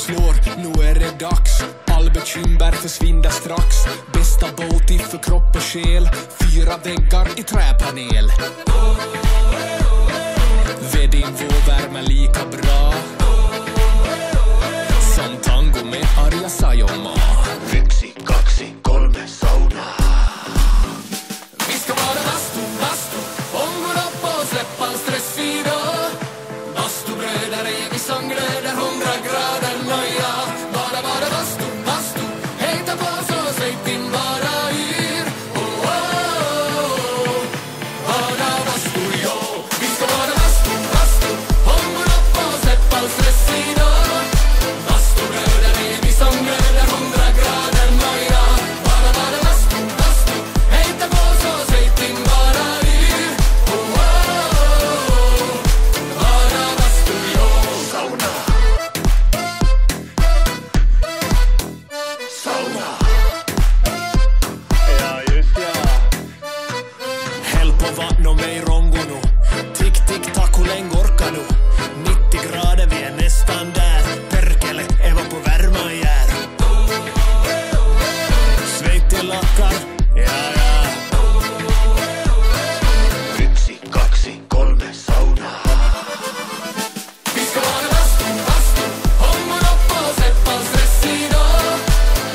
slår, nu är det dags. All bekymmer försvinner strax. Bästa båt för kropp och själ. 4 väggar i träpanel. Vedinvå värmer lika bra som tango med Arja Saijonmaa. 1, 2, 3 sauna. Vi ska vara bastu, ångor upp och släpp all stress idag. Bastubröder är vi som glöder 100 grader nöja. Bara bastu, hejta på så säg din bara yr. Oh, oh, oh. Bara bastu, ja. Vi ska vara bastu, ångor upp och släpp all stress idag. Bastubröder är vi som glöder 100 grader nöja. Bara bastu, hejta på så säg din bara yr. Oh, oh, oh. Bara bastu, ja. Sauna. Sauna. Ja, just ja. Häll på vatten och mig rongo nu. Tick, tick, tack, hur länge orkar du? 90 grader, vi är nästan där. Perkele, Eva på värma jär. Svejt till lackar, ja, ja. 1, 2, 3 sauna. Vi ska vara bastu, ångor upp och släpp all stress idag.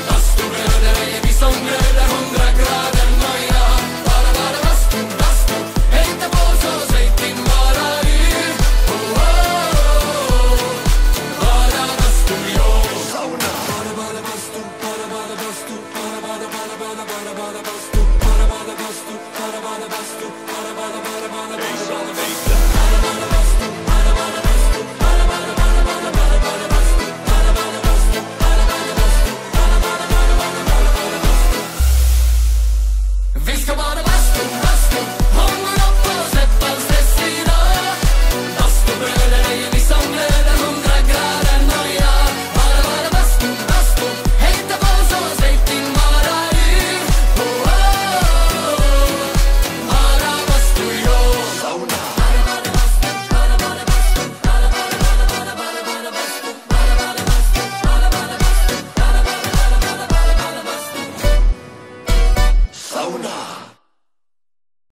Bastubröder är vi som glöder 100 grader nöja. Bara bastu, hejta på så säg din bara yr. Oh, oh, oh. Bara bastu, ja. Sauna. Bara bastu, bara bastu, bara bastu, bara bastu, bara bastu, bara bastu, bara bastu, bara bastu.